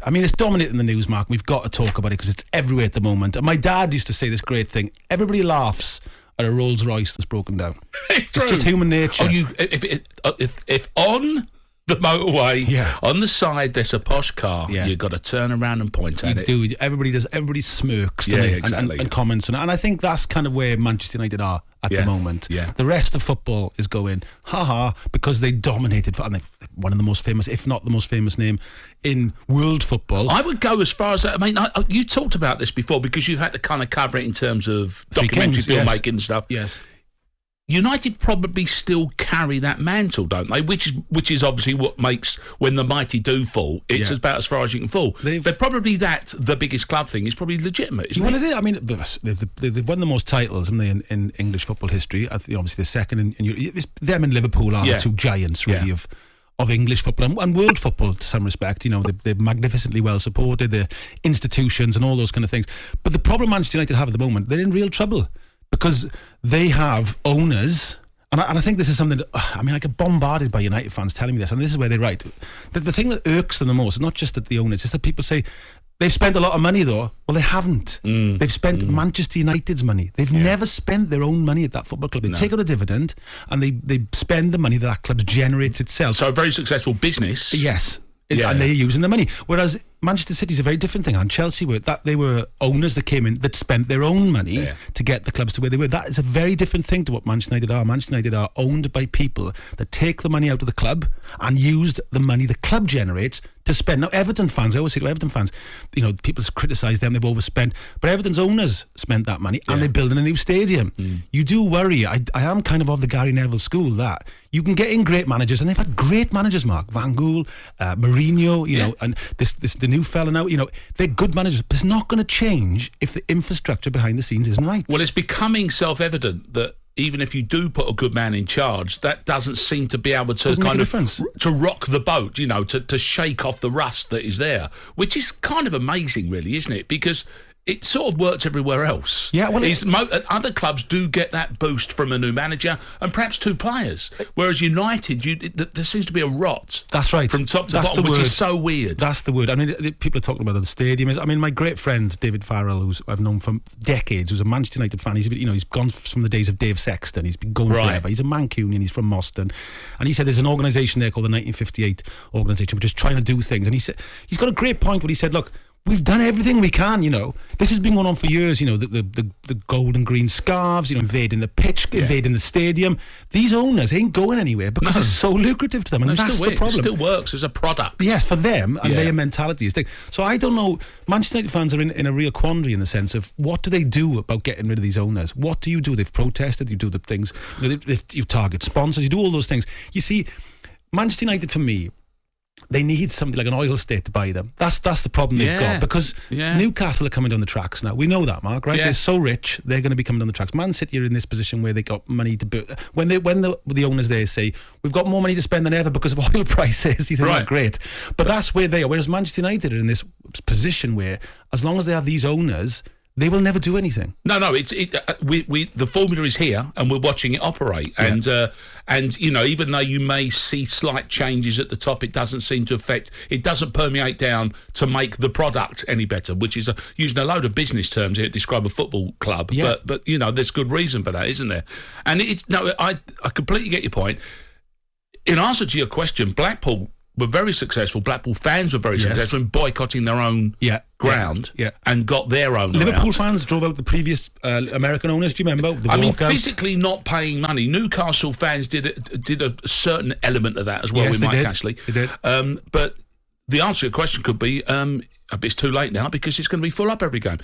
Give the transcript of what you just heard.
I mean, it's dominating the news, Mark. We've got to talk about it because it's everywhere at the moment. And my dad used to say this great thing: everybody laughs at a Rolls Royce that's broken down. It's just human nature. If on the motorway, on the side, there's a posh car, you've got to turn around and point at it. You do. Everybody does. Everybody smirks, doesn't it? Exactly. And comments on it. And I think that's kind of where Manchester United are at the moment. Yeah. The rest of football is going, ha-ha, because they dominated. And one of the most famous, if not the most famous name in world football. I would go as far as, you talked about this before because you had to kind of cover it in terms of documentary filmmaking and stuff. Yes. United probably still carry that mantle, don't they? Which is obviously what makes when the mighty do fall, it's about as far as you can fall. They're probably the biggest club thing is probably legitimate, isn't it? Well, it is. I mean, they've won the most titles, haven't they, in English football history? I think obviously the second. Them and Liverpool are the two giants, really, of English football and world football to some respect. You know, they're magnificently well supported, the institutions and all those kind of things. But the problem Manchester United have at the moment, they're in real trouble. Because they have owners, and I think this is something that, I get bombarded by United fans telling me this, and this is where they're right. The thing that irks them the most is not just that the owners, it's just that people say, they've spent a lot of money though. Well, they haven't. They've spent Manchester United's money. They've never spent their own money at that football club. They take out a dividend, and they spend the money that club generates itself. So a very successful business. Yes. And they're using the money. Whereas Manchester City's a very different thing. And Chelsea they were owners that came in that spent their own money to get the clubs to where they were. That is a very different thing to what Manchester United are. Manchester United are owned by people that take the money out of the club and used the money the club generates to spend. Now, Everton fans, I always say to Everton fans, people criticise them, they've overspent, but Everton's owners spent that money and they're building a new stadium. You do worry. I am kind of the Gary Neville school that you can get in great managers, and they've had great managers, Mark. Van Gaal, Mourinho, know, and the new fella now, they're good managers, but it's not going to change if the infrastructure behind the scenes isn't right. Well, it's becoming self-evident that even if you do put a good man in charge, that doesn't seem to be able to to rock the boat, to shake off the rust that is there, which is kind of amazing, really, isn't it? Because it sort of works everywhere else. Yeah, well, other clubs do get that boost from a new manager and perhaps two players, whereas United, there seems to be a rot. That's right, from top to bottom, which is so weird. That's the word. I mean, people are talking about the stadium. My great friend David Farrell, who I've known for decades, who's a Manchester United fan. He's gone from the days of Dave Sexton. He's been going forever. He's a Mancunian. He's from Moston, and he said there's an organisation there called the 1958 organisation, which is trying to do things. And he said he's got a great point when he said, look, we've done everything we can, This has been going on for years, the gold and green scarves, invading the pitch, invading the stadium. These owners ain't going anywhere because it's so lucrative to them, and that's the problem. It still works as a product. Yes, for them, and their mentality is. So I don't know, Manchester United fans are in a real quandary in the sense of, what do they do about getting rid of these owners? What do you do? They've protested, you do the things, you target sponsors, you do all those things. You see, Manchester United, for me, they need something like an oil state to buy them. That's the problem they've got, because Newcastle are coming down the tracks now. We know that, Mark, right? They're so rich, they're going to be coming down the tracks. Man City are in this position where they got money to build. When the owners there say, we've got more money to spend than ever because of oil prices, you think, great. But that's where they are. Whereas Manchester United are in this position where, as long as they have these owners, they will never do anything. No, the formula is here, and we're watching it operate. Yeah. And even though you may see slight changes at the top, it doesn't seem to affect. It doesn't permeate down to make the product any better, which is using a load of business terms here to describe a football club. Yeah. But there's good reason for that, isn't there? And I completely get your point. In answer to your question, Blackpool were very successful. Blackpool fans were very successful in boycotting their own ground and got their own. Liverpool fans drove out the previous American owners. Do you remember? Physically not paying money. Newcastle fans did a certain element of that as well. Yes, They did. But the answer to your question could be, it's too late now because it's going to be full up every game.